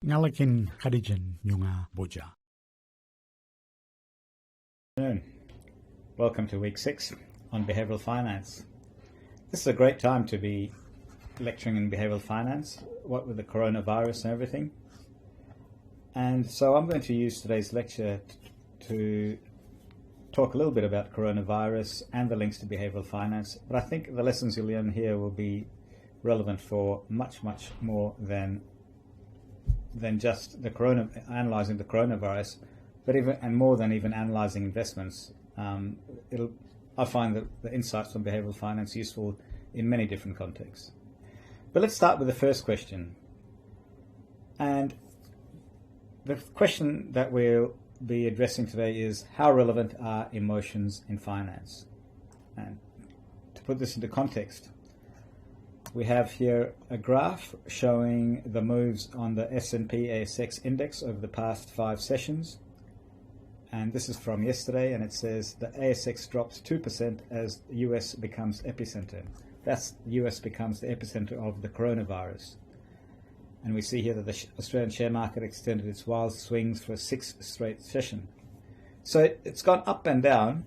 Ngalakin Khadijan Nyunga Boja. Welcome to week 6 on behavioral finance. This is a great time to be lecturing in behavioral finance, what with the coronavirus and everything. And so I'm going to use today's lecture to talk a little bit about coronavirus and the links to behavioral finance, but I think the lessons you'll learn here will be relevant for much more than just analyzing the coronavirus, but more than even analyzing investments. I find that the insights from behavioral finance useful in many different contexts. But let's start with the first question. And the question that we'll be addressing today is, how relevant are emotions in finance? And to put this into context, we have here a graph showing the moves on the S&P ASX index over the past 5 sessions. And this is from yesterday, and it says the ASX drops 2% as the US becomes epicenter. That's the US becomes the epicenter of the coronavirus. And we see here that the Australian share market extended its wild swings for a 6th straight session. So it's gone up and down,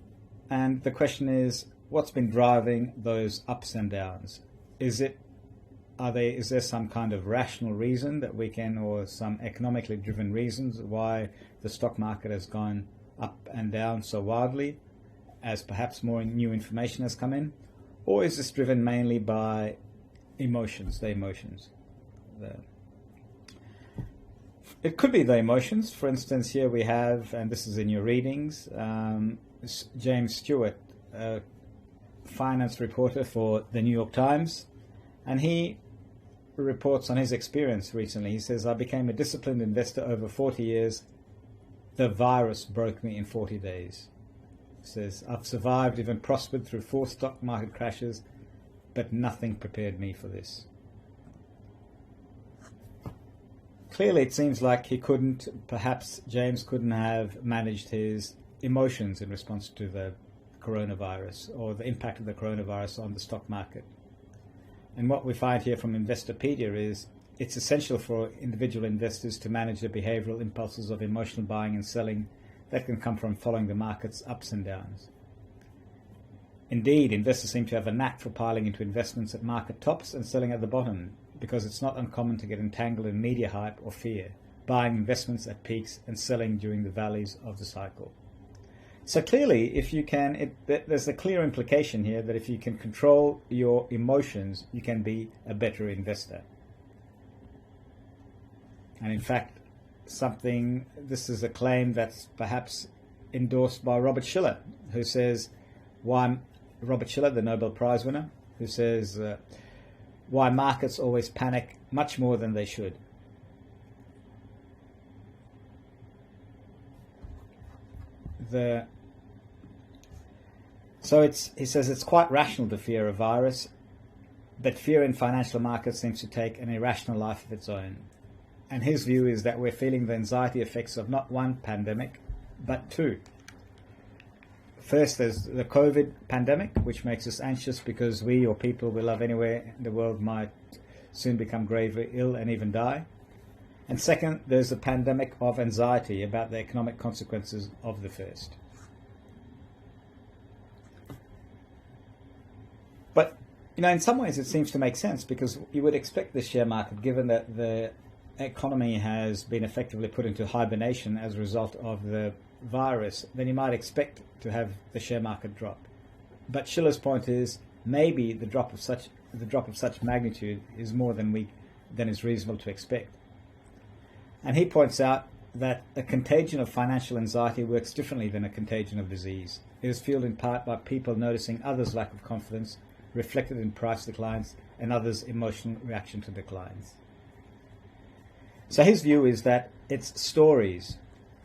and the question is, what's been driving those ups and downs? Is there some kind of rational reason that we can, or some economically driven reasons why the stock market has gone up and down so wildly, as perhaps more new information has come in? Or is this driven mainly by emotions, the emotions? It could be the emotions. For instance, here we have, and this is in your readings, James Stewart, a finance reporter for the New York Times, and he reports on his experience recently. He says, "I became a disciplined investor over 40 years. The virus broke me in 40 days. He says, "I've survived, even prospered through 4 stock market crashes, but nothing prepared me for this." Clearly, it seems like James couldn't have managed his emotions in response to the coronavirus, or the impact of the coronavirus on the stock market. And what we find here from Investopedia is it's essential for individual investors to manage the behavioral impulses of emotional buying and selling that can come from following the market's ups and downs. Indeed, investors seem to have a knack for piling into investments at market tops and selling at the bottom, because it's not uncommon to get entangled in media hype or fear, buying investments at peaks and selling during the valleys of the cycle. So clearly, there's a clear implication here that if you can control your emotions, you can be a better investor. And in fact, this is a claim that's perhaps endorsed by Robert Shiller, who says, Robert Shiller, the Nobel Prize winner, who says, why markets always panic much more than they should. He says it's quite rational to fear a virus, but fear in financial markets seems to take an irrational life of its own. And his view is that we're feeling the anxiety effects of not one pandemic, but 2. First, there's the COVID pandemic, which makes us anxious because we, or people we love anywhere in the world, might soon become gravely ill and even die. And second, there's the pandemic of anxiety about the economic consequences of the first. But, in some ways it seems to make sense, because you would expect the share market, given that the economy has been effectively put into hibernation as a result of the virus, then you might expect to have the share market drop. But Schiller's point is, maybe the drop of such magnitude is more than is reasonable to expect. And he points out that a contagion of financial anxiety works differently than a contagion of disease. It is fueled in part by people noticing others' lack of confidence, reflected in price declines, and others' emotional reaction to declines. So his view is that it's stories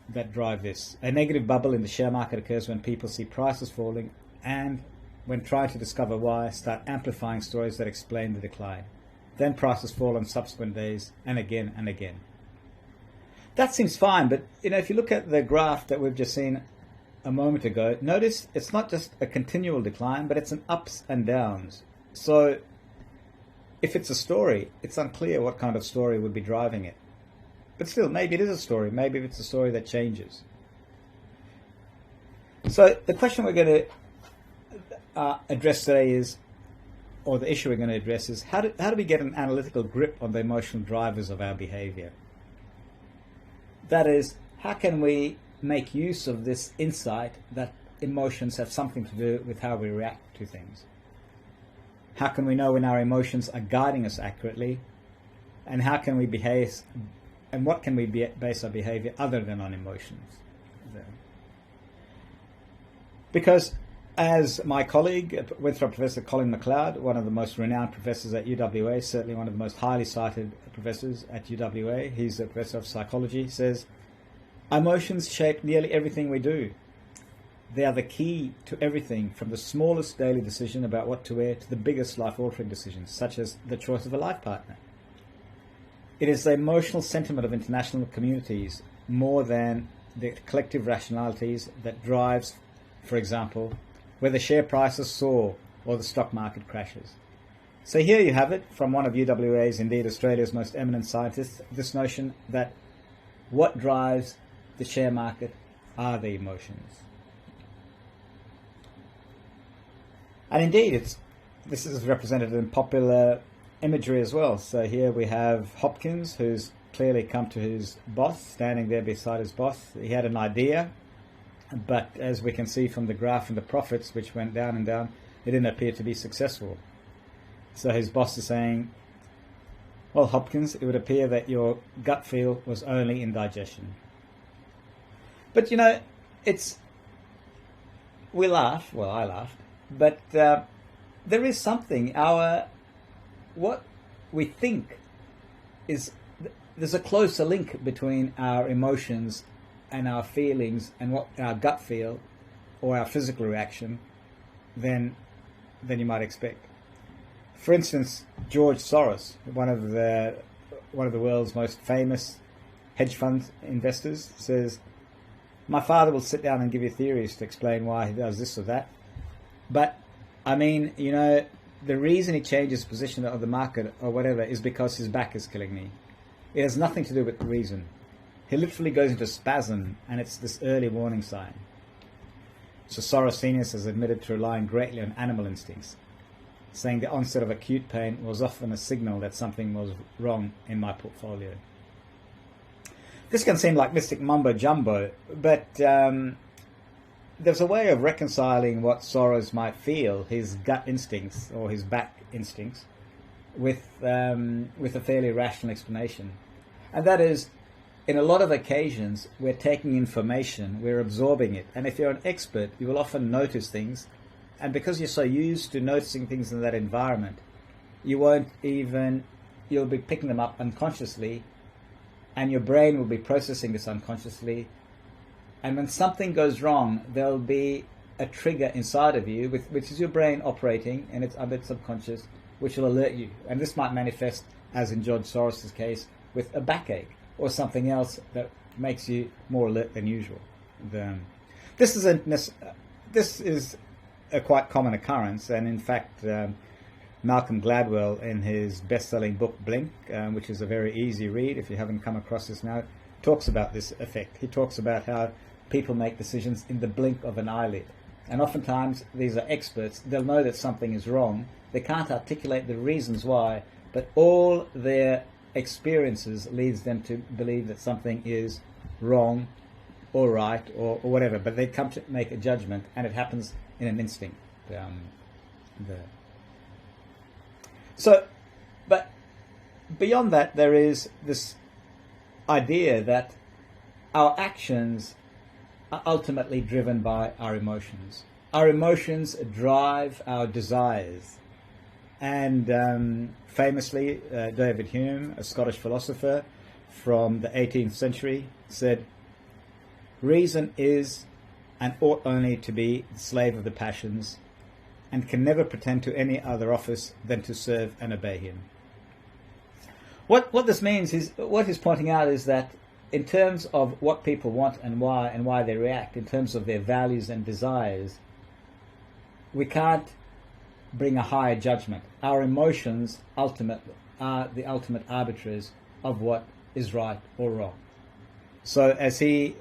that drive this. A negative bubble in the share market occurs when people see prices falling, and when trying to discover why, start amplifying stories that explain the decline. Then prices fall on subsequent days, and again and again. That seems fine, but if you look at the graph that we've just seen a moment ago, notice it's not just a continual decline, but it's an ups and downs. So if it's a story, it's unclear what kind of story would be driving it. But still, maybe it is a story. Maybe it's a story that changes. So the question we're going to address today is, or the issue we're going to address is, how do we get an analytical grip on the emotional drivers of our behavior? That is, how can we make use of this insight that emotions have something to do with how we react to things? How can we know when our emotions are guiding us accurately? And how can we behave, and what can we base our behavior other than on emotions? Because as my colleague, Winthrop Professor Colin MacLeod, one of the most renowned professors at UWA, certainly one of the most highly cited professors at UWA, he's a professor of psychology, says, emotions shape nearly everything we do. They are the key to everything, from the smallest daily decision about what to wear to the biggest life-altering decisions, such as the choice of a life partner. It is the emotional sentiment of international communities more than the collective rationalities that drives, for example, whether share prices soar or the stock market crashes. So here you have it from one of UWA's, indeed Australia's most eminent scientists, this notion that what drives the share market are the emotions. And indeed, this is represented in popular imagery as well. So here we have Hopkins, who's clearly come to his boss, standing there beside his boss. He had an idea, but as we can see from the graph and the profits, which went down and down, it didn't appear to be successful. So his boss is saying, well, Hopkins, it would appear that your gut feel was only indigestion. But, you know, we laugh, well, I laughed, but there is something, what we think is, there's a closer link between our emotions and our feelings and what our gut feel or our physical reaction than you might expect. For instance, George Soros, one of the world's most famous hedge fund investors, says, my father will sit down and give you theories to explain why he does this or that. But, I mean, you know, the reason he changes position of the market or whatever is because his back is killing me. It has nothing to do with the reason. He literally goes into spasm, and it's this early warning sign. So Soros Senior has admitted to relying greatly on animal instincts, saying the onset of acute pain was often a signal that something was wrong in my portfolio. This can seem like mystic mumbo-jumbo, but there's a way of reconciling what Soros might feel, his gut instincts or his back instincts, with a fairly rational explanation. And that is, in a lot of occasions, we're taking information, we're absorbing it. And if you're an expert, you will often notice things. And because you're so used to noticing things in that environment, you'll be picking them up unconsciously, and your brain will be processing this unconsciously. And when something goes wrong, there'll be a trigger inside of you, which is your brain operating, and it's a bit subconscious, which will alert you. And this might manifest, as in George Soros' case, with a backache or something else that makes you more alert than usual. This is a quite common occurrence, and in fact, Malcolm Gladwell, in his best-selling book Blink, which is a very easy read if you haven't come across this now, talks about this effect. He talks about how people make decisions in the blink of an eyelid. And oftentimes, these are experts. They'll know that something is wrong. They can't articulate the reasons why, but all their experiences leads them to believe that something is wrong or right or whatever. But they come to make a judgment, and it happens in an instinct. So, but beyond that, there is this idea that our actions are ultimately driven by our emotions. Our emotions drive our desires. And famously, David Hume, a Scottish philosopher from the 18th century, said, reason is and ought only to be the slave of the passions, and can never pretend to any other office than to serve and obey him. What this means is, what he's pointing out is that in terms of what people want and why they react, in terms of their values and desires, we can't bring a higher judgment. Our emotions ultimately are the ultimate arbiters of what is right or wrong. So as he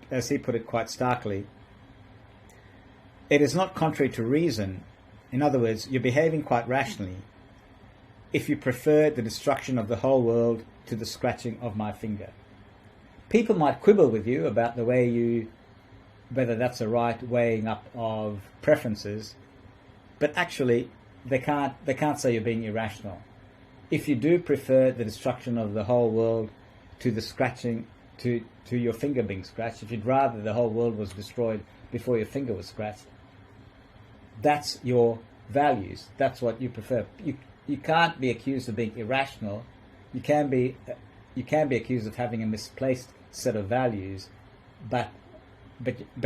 put it quite starkly, it is not contrary to reason. In other words, you're behaving quite rationally if you prefer the destruction of the whole world to the scratching of my finger. People might quibble with you about the way whether that's a right weighing up of preferences, but actually they can't say you're being irrational. If you do prefer the destruction of the whole world to the scratching, to your finger being scratched, if you'd rather the whole world was destroyed before your finger was scratched, that's your values. That's what you prefer. You can't be accused of being irrational. You can be accused of having a misplaced set of values, but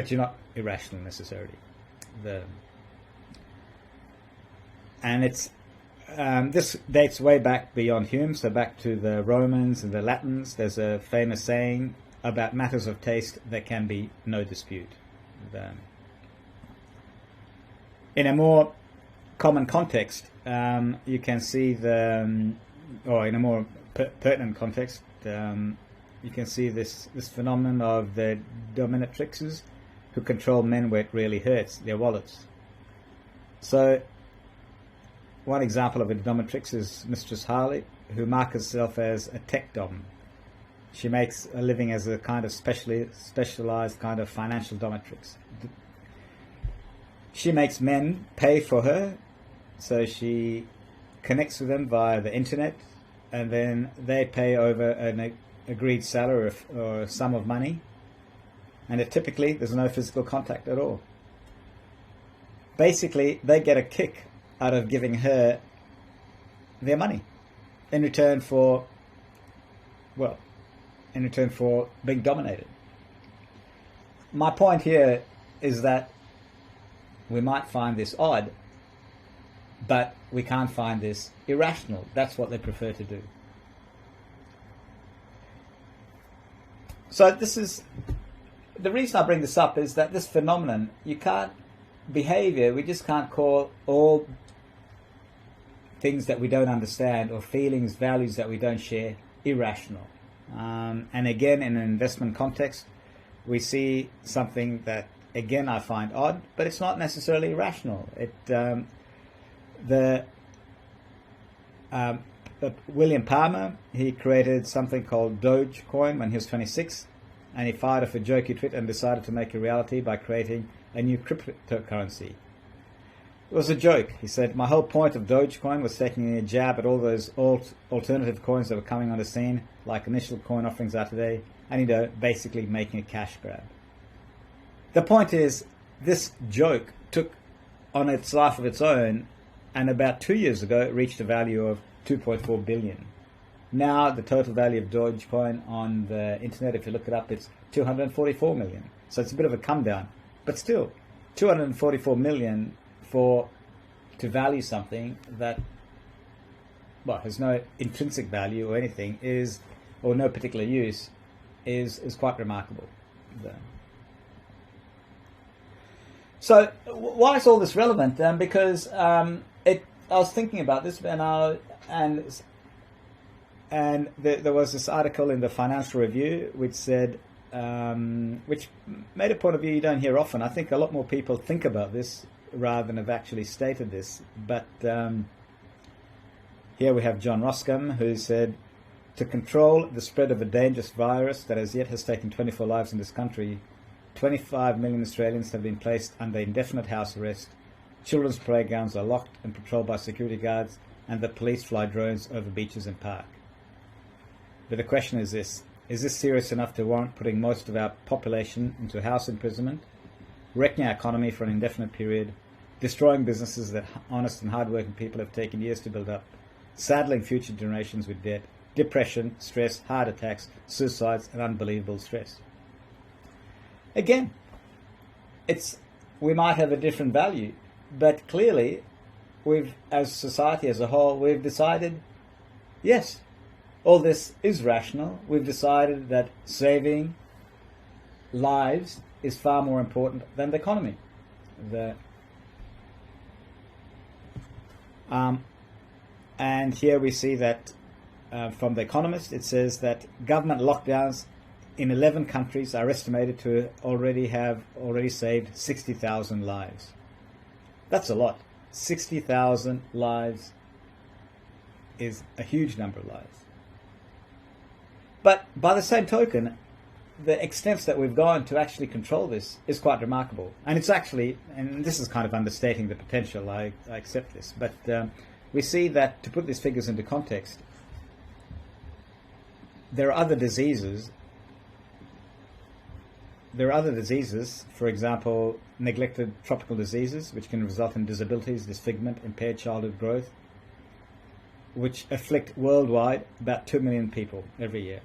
you're not irrational necessarily. And it's this dates way back beyond Hume, so back to the Romans and the Latins. There's a famous saying about matters of taste: there can be no dispute. In a more common context, you can see or in a more pertinent context, you can see this phenomenon of the dominatrixes who control men where it really hurts, their wallets. So one example of a dominatrix is Mistress Harley, who markets herself as a tech dom. She makes a living as a kind of specialized kind of financial dominatrix. She makes men pay for her, so she connects with them via the internet, and then they pay over an agreed salary or a sum of money, and typically there's no physical contact at all. Basically, they get a kick out of giving her their money in return for being dominated. My point here is that we might find this odd, but we can't find this irrational. That's what they prefer to do. So this is the reason I bring this up, is that this phenomenon, behavior, we just can't call all things that we don't understand or feelings, values that we don't share irrational. And again, in an investment context, we see something that, again, I find odd, but it's not necessarily irrational. William Palmer, he created something called Dogecoin when he was 26, and he fired off a jokey tweet and decided to make a reality by creating a new cryptocurrency. It was a joke. He said, my whole point of Dogecoin was taking a jab at all those alternative coins that were coming on the scene, like initial coin offerings are today, and basically making a cash grab. The point is, this joke took on its life of its own, and about 2 years ago it reached a value of 2.4 billion. Now the total value of Dogecoin on the internet, if you look it up, it's 244 million. So it's a bit of a come down, but still 244 million to value something that has no intrinsic value or anything, or no particular use, is quite remarkable. So why is all this relevant? Because I was thinking about this, and there was this article in the Financial Review which said, which made a point of view you don't hear often. I think a lot more people think about this rather than have actually stated this. But here we have John Roscombe, who said, to control the spread of a dangerous virus that as yet has taken 24 lives in this country, 25 million Australians have been placed under indefinite house arrest, children's playgrounds are locked and patrolled by security guards, and the police fly drones over beaches and park. But the question is this serious enough to warrant putting most of our population into house imprisonment, wrecking our economy for an indefinite period, destroying businesses that honest and hard-working people have taken years to build up, saddling future generations with debt, depression, stress, heart attacks, suicides, and unbelievable stress? Again, we might have a different value, but clearly, as society as a whole, we've decided, yes, all this is rational. We've decided that saving lives is far more important than the economy. And here we see that from The Economist. It says that government lockdowns in 11 countries are estimated to already saved 60,000 lives. That's a lot. 60,000 lives is a huge number of lives. But by the same token, the extents that we've gone to actually control this is quite remarkable. And it's actually, and this is kind of understating the potential, I accept this, but we see that, to put these figures into context, there are other diseases, for example, neglected tropical diseases, which can result in disabilities, disfigurement, impaired childhood growth, which afflict worldwide about 2 million people every year.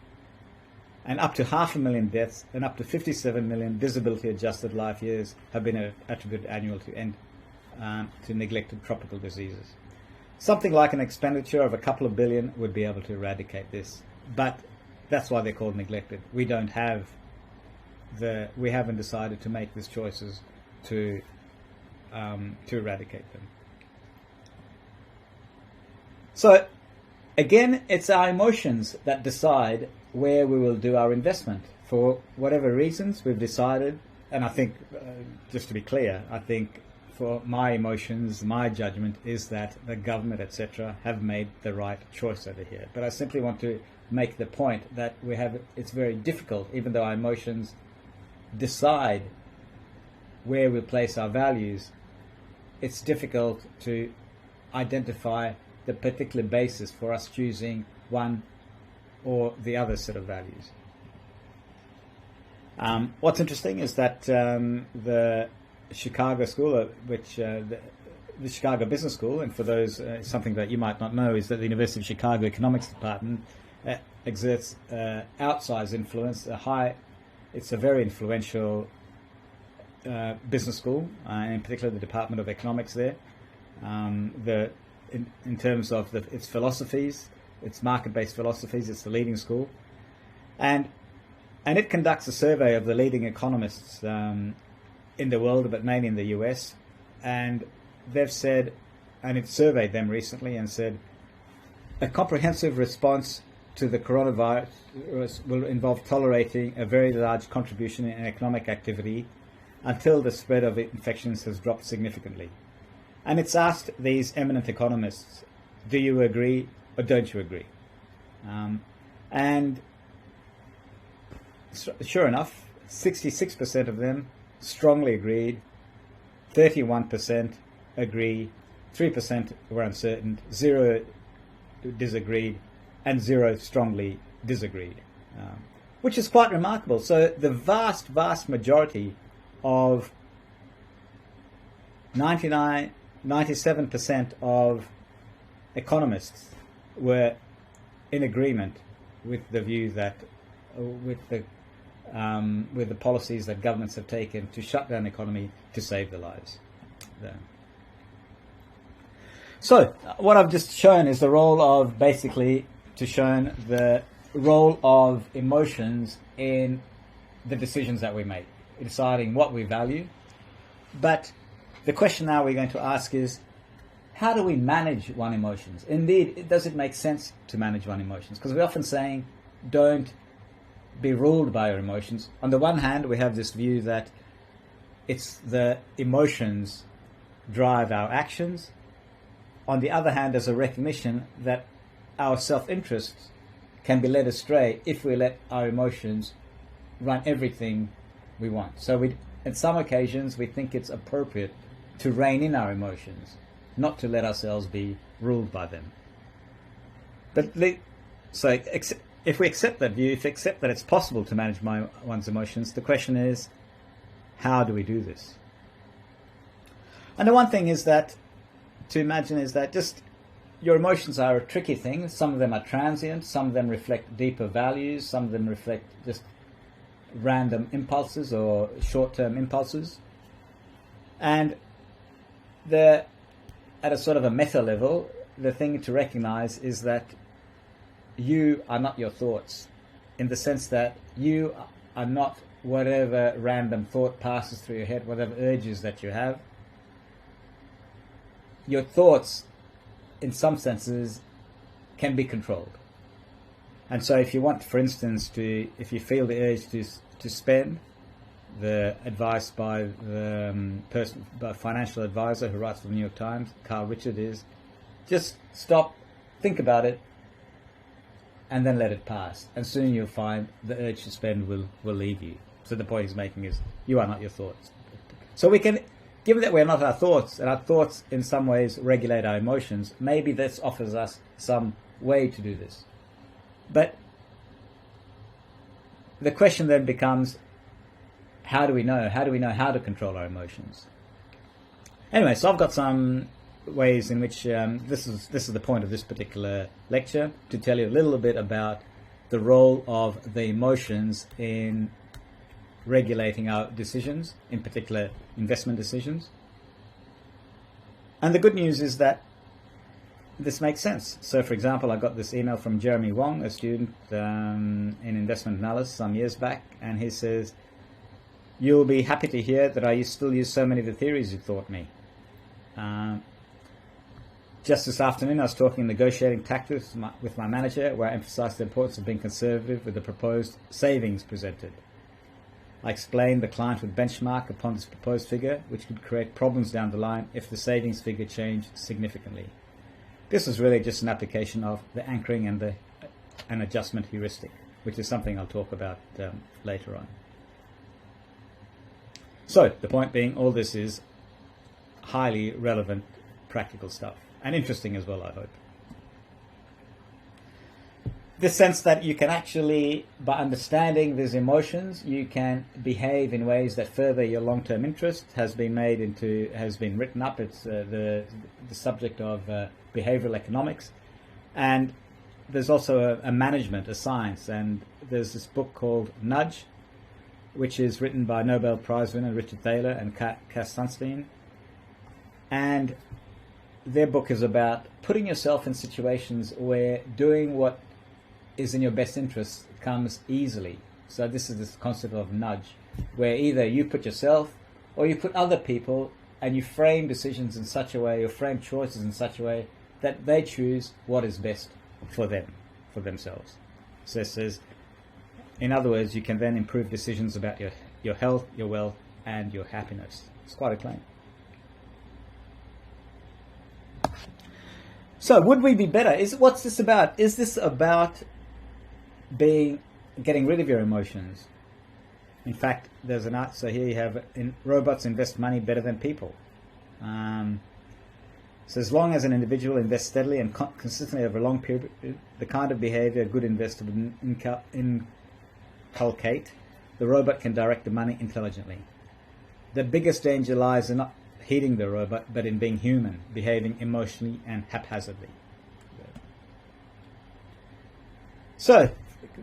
And up to 500,000 deaths and up to 57 million disability-adjusted life years have been attributed annually to neglected tropical diseases. Something like an expenditure of a couple of billion would be able to eradicate this, but that's why they're called neglected. We haven't decided to make these choices to eradicate them. So again, it's our emotions that decide where we will do our investment. For whatever reasons, we've decided, and I think, just to be clear, I think for my emotions, my judgment is that the government, etc., have made the right choice over here. But I simply want to make the point that it's very difficult, even though our emotions decide where we place our values, it's difficult to identify the particular basis for us choosing one or the other set of values. What's interesting is that the Chicago School, the Chicago Business School, and for those, something that you might not know is that the University of Chicago Economics Department exerts outsized influence. It's a very influential business school, in particular the Department of Economics there. In terms of its philosophies, its market-based philosophies, it's the leading school, and it conducts a survey of the leading economists in the world, but mainly in the US, and they've said, and it surveyed them recently and said, a comprehensive response to the coronavirus will involve tolerating a very large contribution in economic activity until the spread of infections has dropped significantly. And it's asked these eminent economists, do you agree or don't you agree? And sure enough, 66% of them strongly agreed, 31% agreed, 3% were uncertain, 0 disagreed, and 0 strongly disagreed, which is quite remarkable. So the vast majority of 97% of economists were in agreement with the view that with the policies that governments have taken to shut down the economy to save the lives there. So what I've just shown is the role of the role of emotions in the decisions that we make, deciding what we value. But the question now we're going to ask is, how do we manage one's emotions? Indeed, does it make sense to manage one's emotions? Because we're often saying, don't be ruled by your emotions. On the one hand, we have this view that it's the emotions drive our actions. On the other hand, there's a recognition that our self-interest can be led astray if we let our emotions run everything we want. So on some occasions, we think it's appropriate to rein in our emotions, not to let ourselves be ruled by them. But if we accept that view, if we accept that it's possible to manage one's emotions, the question is, how do we do this? And the one thing is that to imagine is that just your emotions are a tricky thing. Some of them are transient, some of them reflect deeper values, some of them reflect just random impulses or short-term impulses. And at a sort of a meta level, the thing to recognize is that you are not your thoughts, in the sense that you are not whatever random thought passes through your head, whatever urges that you have. Your thoughts, in some senses, can be controlled. And so if you want, for instance, if you feel the urge to spend, the advice by the by financial advisor who writes for the New York Times, Carl Richard, is just stop, think about it, and then let it pass. And soon you'll find the urge to spend will leave you. So the point he's making is you are not your thoughts. So we can, given that we're not our thoughts, and our thoughts in some ways regulate our emotions, maybe this offers us some way to do this. But the question then becomes, how do we know? How do we know how to control our emotions? Anyway, so I've got some ways in which this is the point of this particular lecture, to tell you a little bit about the role of the emotions in regulating our decisions, in particular investment decisions. And the good news is that this makes sense. So, for example, I got this email from Jeremy Wong, a student in investment analysis some years back, and he says, "You'll be happy to hear that I still use so many of the theories you taught me. Just this afternoon, I was talking negotiating tactics with my manager, where I emphasized the importance of being conservative with the proposed savings presented. I explained the client would benchmark upon this proposed figure, which could create problems down the line if the savings figure changed significantly. This was really just an application of the anchoring and an adjustment heuristic, which is something I'll talk about later on. So, the point being, all this is highly relevant practical stuff, and interesting as well, I hope. This sense that you can actually, by understanding these emotions, you can behave in ways that further your long-term interest has been written up. It's the subject of behavioral economics, and there's also a management, a science, and there's this book called Nudge, which is written by Nobel Prize winner Richard Thaler and Cass Sunstein, and their book is about putting yourself in situations where doing what is in your best interest comes easily. So this is this concept of nudge, where either you put yourself or you put other people, and you frame decisions in such a way, or frame choices in such a way that they choose what is best for them, for themselves. So it says, in other words, you can then improve decisions about your health, your wealth, and your happiness. It's quite a claim. So would we be better? What's this about? Is this about getting rid of your emotions? In fact, there's an art. So here you have robots invest money better than people. So as long as an individual invests steadily and consistently over a long period, the kind of behavior a good investor would inculcate, the robot can direct the money intelligently. The biggest danger lies in not heeding the robot, but in being human, behaving emotionally and haphazardly. So,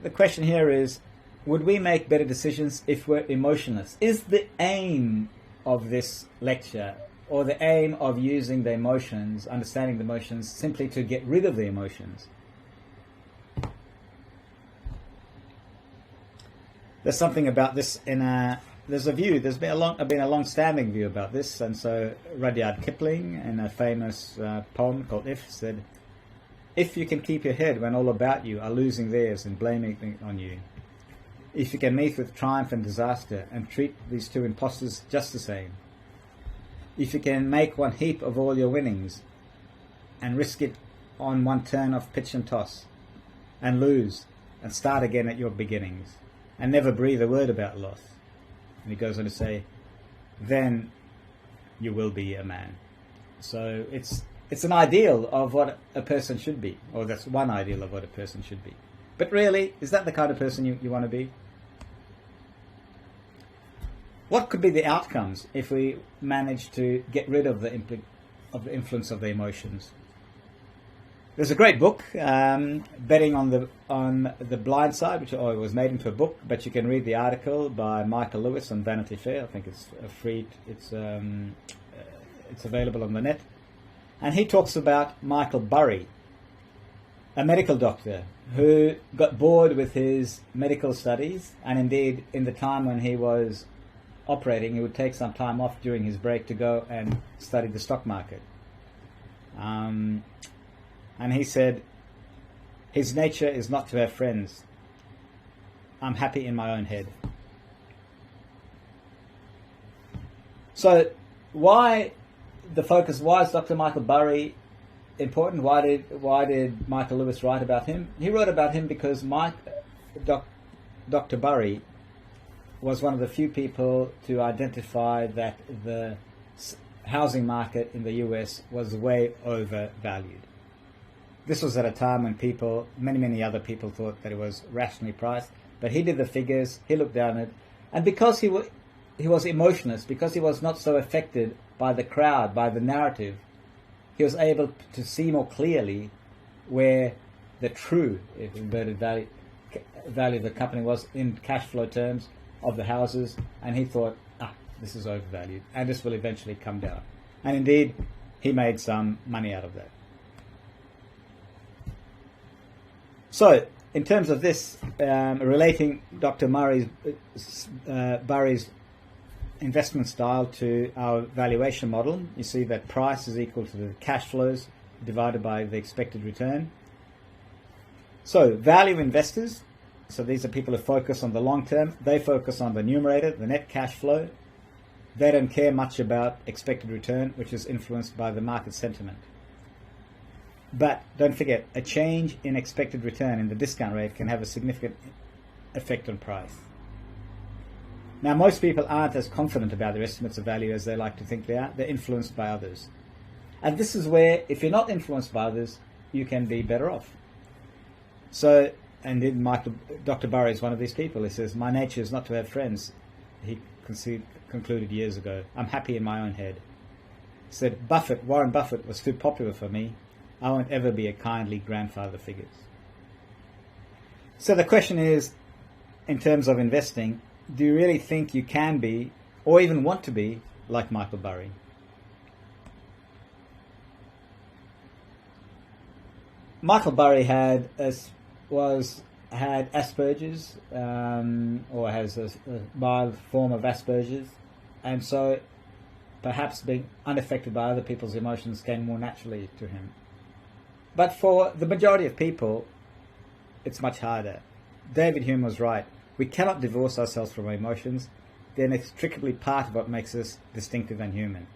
the question here is, would we make better decisions if we're emotionless? Is the aim of this lecture, or the aim of using the emotions, understanding the emotions, simply to get rid of the emotions? There's something about this there's a view, there's been a long-standing view about this, and so Rudyard Kipling, in a famous poem called If, said, "If you can keep your head when all about you are losing theirs and blaming it on you, if you can meet with triumph and disaster and treat these two impostors just the same, if you can make one heap of all your winnings and risk it on one turn of pitch and toss, and lose and start again at your beginnings, and never breathe a word about loss," and he goes on to say, "then you will be a man." So it's an ideal of what a person should be, or that's one ideal of what a person should be. But really, is that the kind of person you want to be? What could be the outcomes if we manage to get rid of the influence of the emotions? There's a great book, Betting on the Blind Side, which was made into a book, but you can read the article by Michael Lewis on Vanity Fair. I think it's free. It's available on the net. And he talks about Michael Burry, a medical doctor who got bored with his medical studies, and indeed, in the time when he was operating, he would take some time off during his break to go and study the stock market. And he said, His nature is not to have friends. I'm happy in my own head. So why the focus? Why is Dr. Michael Burry important? Why did Michael Lewis write about him? He wrote about him because Dr. Burry was one of the few people to identify that the housing market in the US was way overvalued. This was at a time when many other people thought that it was rationally priced, but he did the figures, he looked down at it, and because he was emotionless, because he was not so affected by the crowd, by the narrative, he was able to see more clearly where the true, if inverted value of the company was in cash flow terms of the houses, and he thought, this is overvalued, and this will eventually come down. And indeed, he made some money out of that. So, in terms of this, relating Dr. Burry's investment style to our valuation model, you see that price is equal to the cash flows divided by the expected return. So, value investors, so these are people who focus on the long term, they focus on the numerator, the net cash flow. They don't care much about expected return, which is influenced by the market sentiment. But don't forget, a change in expected return in the discount rate can have a significant effect on price. Now, most people aren't as confident about their estimates of value as they like to think they are. They're influenced by others. And this is where, if you're not influenced by others, you can be better off. So, and then Dr. Burry is one of these people. He says, my nature is not to have friends. He concluded years ago. I'm happy in my own head. He said, Warren Buffett was too popular for me. I won't ever be a kindly grandfather figure. So the question is, in terms of investing, do you really think you can be, or even want to be, like Michael Burry? Michael Burry had Asperger's, or has a mild form of Asperger's, and so perhaps being unaffected by other people's emotions came more naturally to him. But for the majority of people, it's much harder. David Hume was right. We cannot divorce ourselves from our emotions. They're inextricably part of what makes us distinctive and human.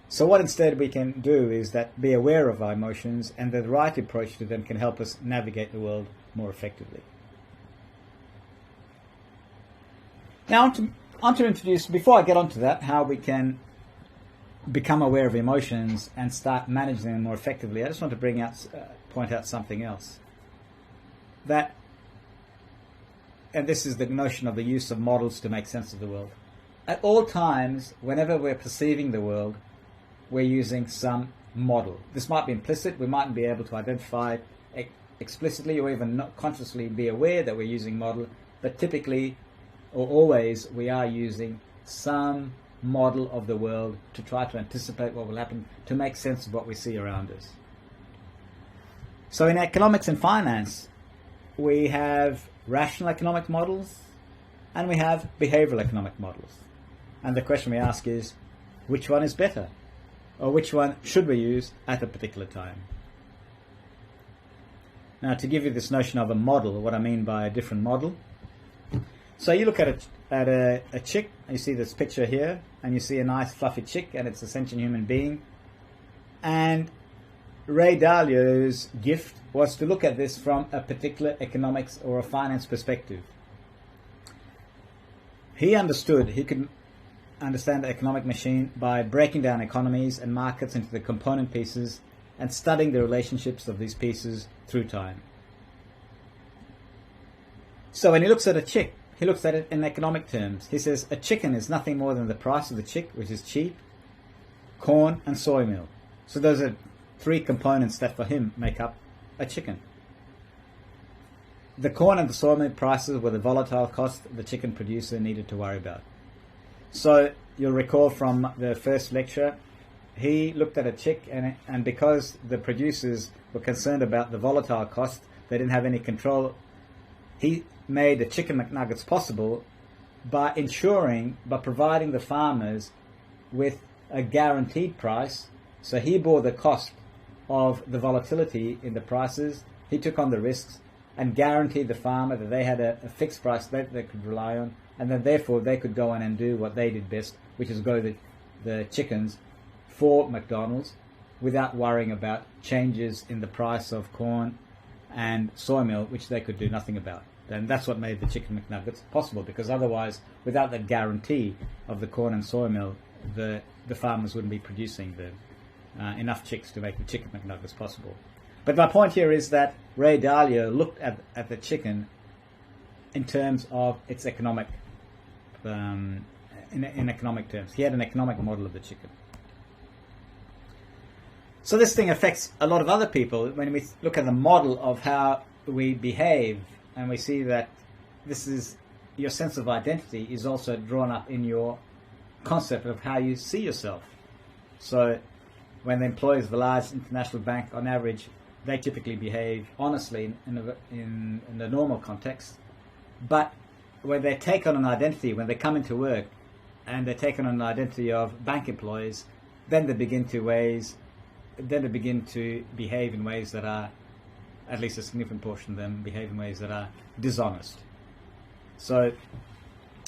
So what instead we can do is that be aware of our emotions, and the right approach to them can help us navigate the world more effectively. Now, I want to introduce, before I get onto that, how we can become aware of emotions and start managing them more effectively. I just want to point out something else. And this is the notion of the use of models to make sense of the world. At all times, whenever we're perceiving the world, we're using some model. This might be implicit. We mightn't be able to identify it explicitly or even not consciously be aware that we're using model, but typically or always we are using some model of the world to try to anticipate what will happen, to make sense of what we see around us. So in economics and finance, we have rational economic models and we have behavioral economic models. And the question we ask is, which one is better? Or which one should we use at a particular time? Now, to give you this notion of a model, what I mean by a different model. So you look at a chick, you see this picture here, and you see a nice fluffy chick, and it's a sentient human being. And Ray Dalio's gift was to look at this from a particular economics or a finance perspective. He could understand the economic machine by breaking down economies and markets into the component pieces and studying the relationships of these pieces through time. So when he looks at a chick, he looks at it in economic terms. He says a chicken is nothing more than the price of the chick, which is cheap, corn and soy meal. So those are three components that for him make up a chicken. The corn and the soy meal prices were the volatile cost the chicken producer needed to worry about. So you'll recall from the first lecture, he looked at a chick, and because the producers were concerned about the volatile cost, they didn't have any control. He made the chicken McNuggets possible by providing the farmers with a guaranteed price. So he bore the cost of the volatility in the prices, He took on the risks and guaranteed the farmer that they had a fixed price that they could rely on, and that therefore they could go on and do what they did best, which is grow the chickens for McDonald's without worrying about changes in the price of corn and soy meal, which they could do nothing about. And that's what made the chicken McNuggets possible, because otherwise, without that guarantee of the corn and soy meal, the farmers wouldn't be producing enough chicks to make the chicken McNuggets possible. But my point here is that Ray Dalio looked at the chicken in terms of its economic, in economic terms. He had an economic model of the chicken. So this thing affects a lot of other people. When we look at the model of how we behave, and we see that this is your sense of identity is also drawn up in your concept of how you see yourself. So when the employees of a large international bank, on average, they typically behave honestly in the normal context. But when they take on an identity, when they come into work and they take on an identity of bank employees, then they begin to behave in ways that are, at least a significant portion of them, behave in ways that are dishonest. So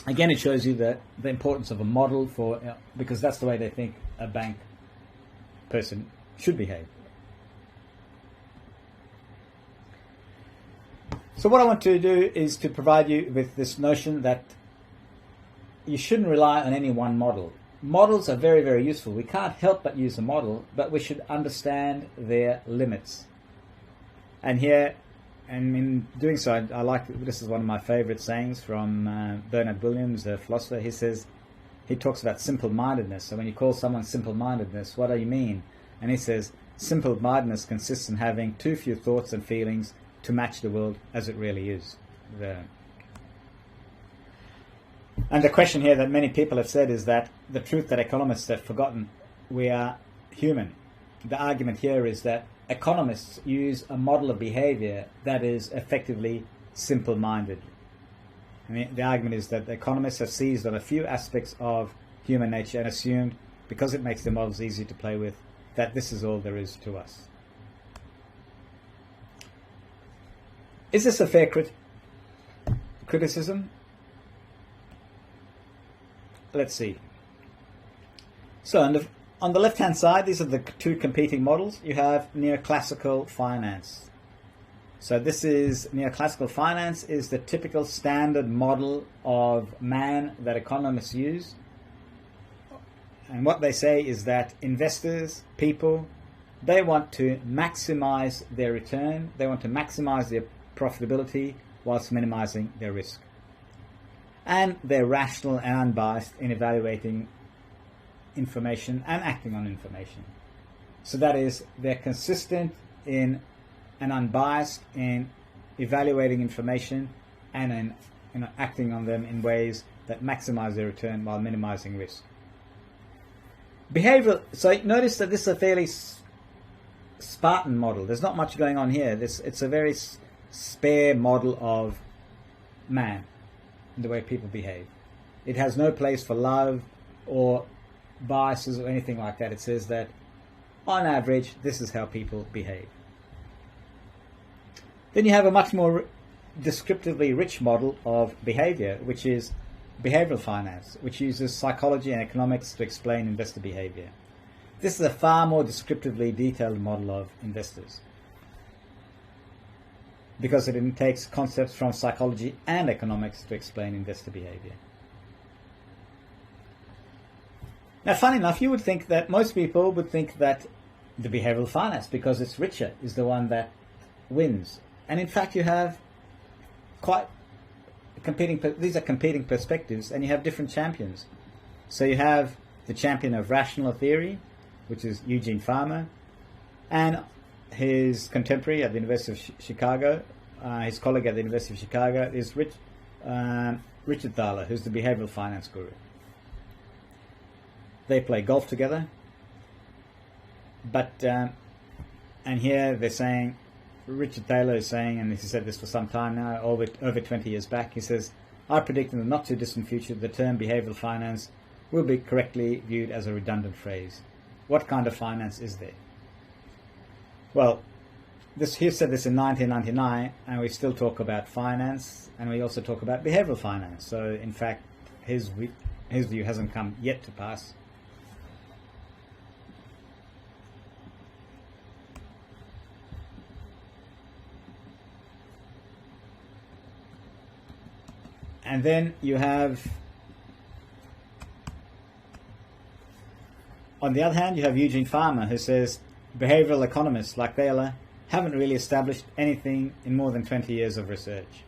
again, it shows you the importance of a model for, because that's the way they think a bank person should behave. So what I want to do is to provide you with this notion that you shouldn't rely on any one model. Models are very, very useful. We can't help but use a model, but we should understand their limits. And here, and in doing so, I like, this is one of my favorite sayings from Bernard Williams, a philosopher. He talks about simple-mindedness. So when you call someone simple-mindedness, what do you mean? And he says, simple-mindedness consists in having too few thoughts and feelings to match the world as it really is. And the question here that many people have said is that the truth that economists have forgotten, we are human. The argument here is that economists use a model of behavior that is effectively simple-minded. I mean, the argument is that the economists have seized on a few aspects of human nature and assumed, because it makes the models easy to play with, that this is all there is to us. Is this a fair criticism? Let's see. So on the left-hand side, these are the two competing models. You have neoclassical finance. So this is neoclassical finance is the typical standard model of man that economists use. And what they say is that investors, people, they want to maximize their return. They want to maximize their profitability whilst minimizing their risk. And they're rational and unbiased in evaluating information and acting on information. So that is, they're consistent in and unbiased in evaluating information and in acting on them in ways that maximize their return while minimizing risk. Behavioral. So notice that this is a fairly Spartan model. There's not much going on here. It's a very spare model of man and the way people behave. It has no place for love or biases or anything like that. It says that on average this is how people behave. Then you have a much more descriptively rich model of behavior, which is behavioral finance, which uses psychology and economics to explain investor behavior. This is a far more descriptively detailed model of investors, because it takes concepts from psychology and economics to explain investor behavior. Now, funny enough, you would think that most people would think that the behavioral finance, because it's richer, is the one that wins. And in fact, you have quite competing, these are competing perspectives, and you have different champions. So you have the champion of rational theory, which is Eugene Farmer, and his contemporary at the University of Chicago, his colleague at the University of Chicago, is Richard Thaler, who's the behavioral finance guru. They play golf together, but and here they're saying, Richard Thaler is saying, and he said this for some time now, over 20 years back, he says, I predict in the not too distant future the term behavioral finance will be correctly viewed as a redundant phrase. What kind of finance is there? Well, he said this in 1999, and we still talk about finance, and we also talk about behavioral finance. So in fact, his view hasn't come yet to pass. And then you have, on the other hand, you have Eugene Farmer, who says behavioral economists like Thaler haven't really established anything in more than 20 years of research.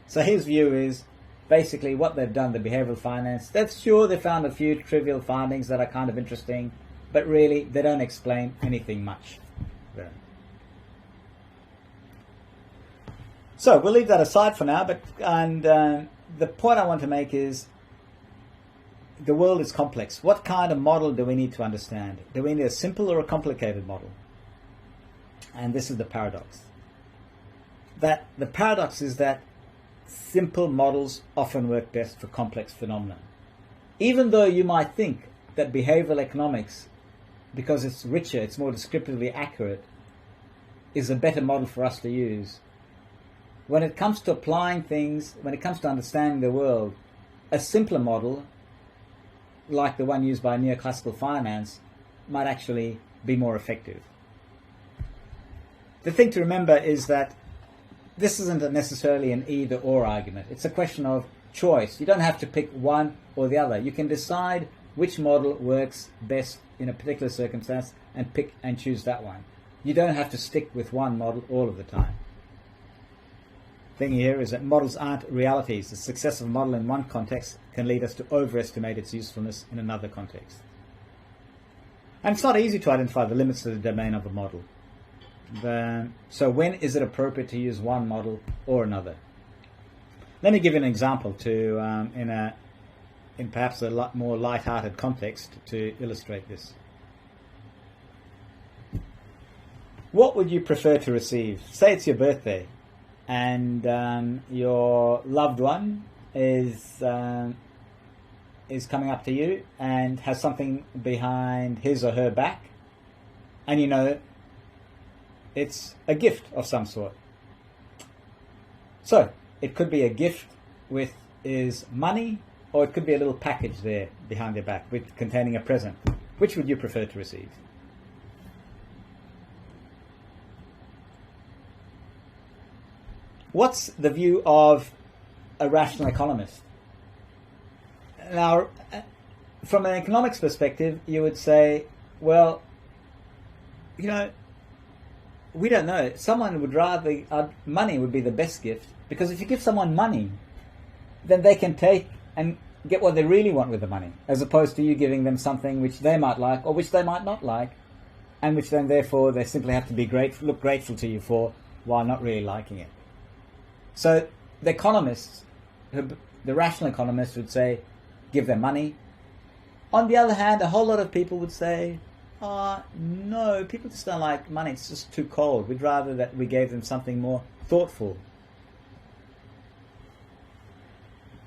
So his view is basically what they've done, the behavioral finance, that's sure they found a few trivial findings that are kind of interesting, but really they don't explain anything much there. So we'll leave that aside for now, but the point I want to make is the world is complex. What kind of model do we need to understand? Do we need a simple or a complicated model? And this is the paradox. That the paradox is that simple models often work best for complex phenomena. Even though you might think that behavioral economics, because it's richer, it's more descriptively accurate, is a better model for us to use, when it comes to applying things, when it comes to understanding the world, a simpler model, like the one used by neoclassical finance, might actually be more effective. The thing to remember is that this isn't necessarily an either-or argument. It's a question of choice. You don't have to pick one or the other. You can decide which model works best in a particular circumstance and pick and choose that one. You don't have to stick with one model all of the time. The thing here is that models aren't realities. The success of a model in one context can lead us to overestimate its usefulness in another context. And it's not easy to identify the limits of the domain of a model. So when is it appropriate to use one model or another? Let me give you an example to in perhaps a lot more light-hearted context to illustrate this. What would you prefer to receive? Say it's your birthday, and your loved one is coming up to you and has something behind his or her back, and you know it's a gift of some sort. So it could be a gift with his money, or it could be a little package there behind their back containing a present. Which would you prefer to receive? What's the view of a rational economist? Now, from an economics perspective, you would say, well, you know, we don't know. Someone would rather, money would be the best gift, because if you give someone money, then they can take and get what they really want with the money, as opposed to you giving them something which they might like or which they might not like, and which then therefore they simply have to be look grateful to you for, while not really liking it. So the economists, the rational economists would say, give them money. On the other hand, a whole lot of people would say, no, people just don't like money, it's just too cold. We'd rather that we gave them something more thoughtful.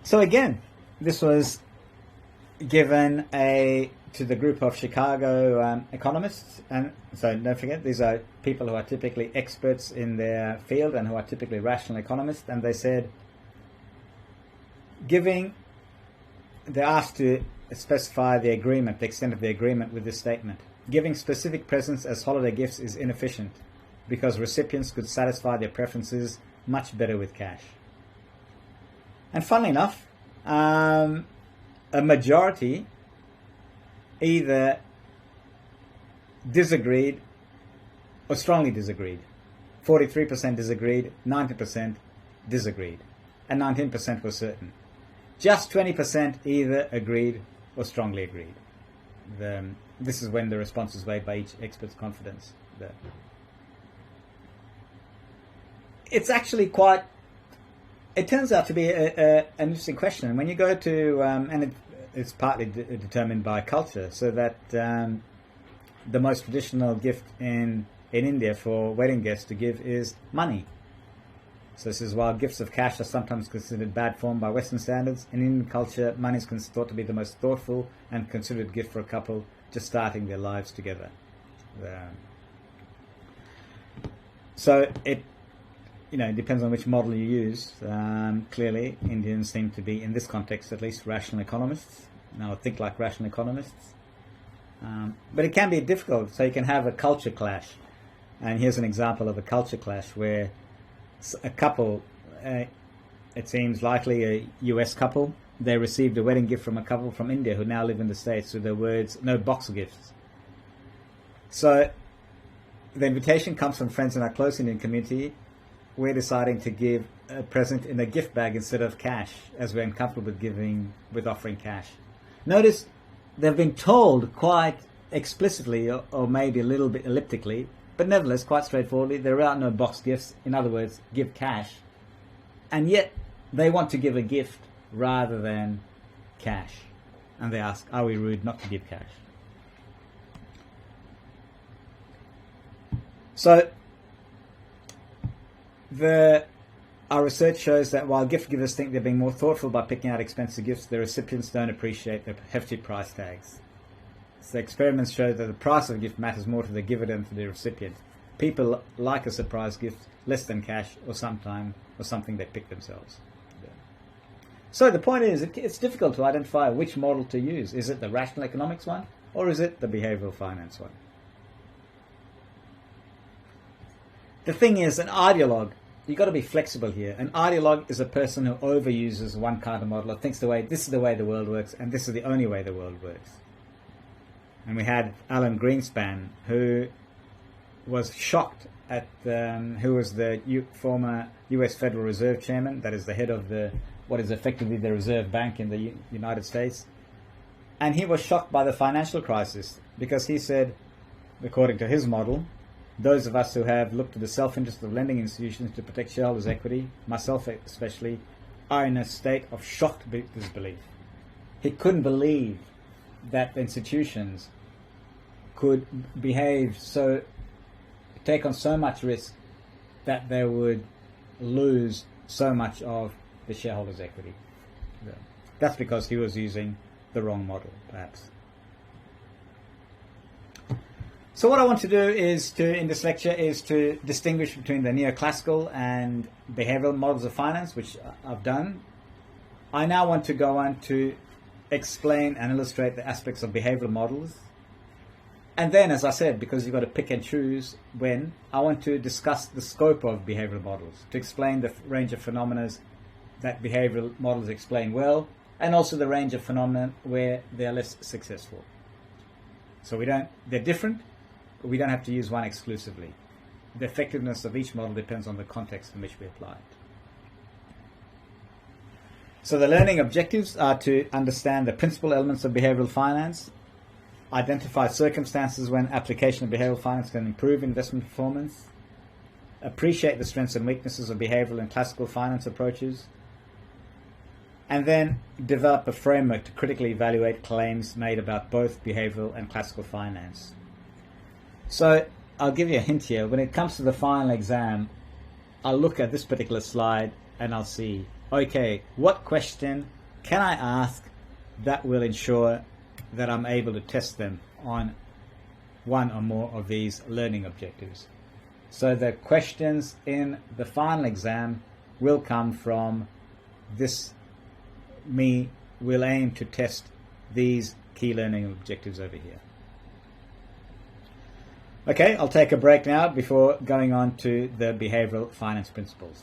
So again, this was given to the group of Chicago economists, and so don't forget, these are people who are typically experts in their field and who are typically rational economists, and they said, they're asked to specify the agreement, the extent of the agreement with this statement. Giving specific presents as holiday gifts is inefficient because recipients could satisfy their preferences much better with cash. And funnily enough, a majority either disagreed or strongly disagreed. 43% disagreed, 90% disagreed, and 19% were certain. Just 20% either agreed or strongly agreed. This is when the response is weighed by each expert's confidence. It's actually it turns out to be an interesting question. When you go to, and it's partly determined by culture, so that the most traditional gift in India for wedding guests to give is money. So this is while gifts of cash are sometimes considered bad form by Western standards, in Indian culture, money is thought to be the most thoughtful and considered gift for a couple just starting their lives together. So it depends on which model you use. Clearly, Indians seem to be, in this context at least, rational economists. Now, think like rational economists. But it can be difficult, so you can have a culture clash. And here's an example of a culture clash where a couple, it seems likely a US couple, they received a wedding gift from a couple from India who now live in the States with the words, "No box gifts." So the invitation comes from friends in our close Indian community. We're deciding to give a present in a gift bag instead of cash, as we're uncomfortable with offering cash. Notice they've been told quite explicitly, or maybe a little bit elliptically, but nevertheless quite straightforwardly, there are no box gifts. In other words, give cash. And yet they want to give a gift rather than cash. And they ask, are we rude not to give cash? So our research shows that while gift givers think they're being more thoughtful by picking out expensive gifts, the recipients don't appreciate the hefty price tags. So experiments show that the price of a gift matters more to the giver than to the recipient. People like a surprise gift less than cash or something they pick themselves. So the point is, it's difficult to identify which model to use. Is it the rational economics one, or is it the behavioral finance one? The thing is, an ideologue, you've got to be flexible here. An ideologue is a person who overuses one kind of model or thinks this is the way the world works and this is the only way the world works. And we had Alan Greenspan, who was shocked at who was the former US Federal Reserve Chairman, that is the head of what is effectively the Reserve Bank in the United States. And he was shocked by the financial crisis because he said, according to his model, those of us who have looked to the self-interest of lending institutions to protect shareholders' equity, myself especially, are in a state of shocked disbelief. He couldn't believe that the institutions could take on so much risk that they would lose so much of the shareholders' equity. That's because he was using the wrong model, perhaps. So what I want to do in this lecture is to distinguish between the neoclassical and behavioral models of finance, which I've done. I now want to go on to explain and illustrate the aspects of behavioral models. And then, as I said, because you've got to pick and choose when, I want to discuss the scope of behavioral models, to explain the range of phenomena that behavioral models explain well, and also the range of phenomena where they're less successful. So they're different, but we don't have to use one exclusively. The effectiveness of each model depends on the context in which we apply it. So the learning objectives are to understand the principal elements of behavioral finance, identify circumstances when application of behavioral finance can improve investment performance, appreciate the strengths and weaknesses of behavioral and classical finance approaches, and then develop a framework to critically evaluate claims made about both behavioral and classical finance. So I'll give you a hint here. When it comes to the final exam, I'll look at this particular slide and I'll see, okay, what question can I ask that will ensure that I'm able to test them on one or more of these learning objectives. So the questions in the final exam will come from this. We'll aim to test these key learning objectives over here. Okay, I'll take a break now before going on to the behavioral finance principles.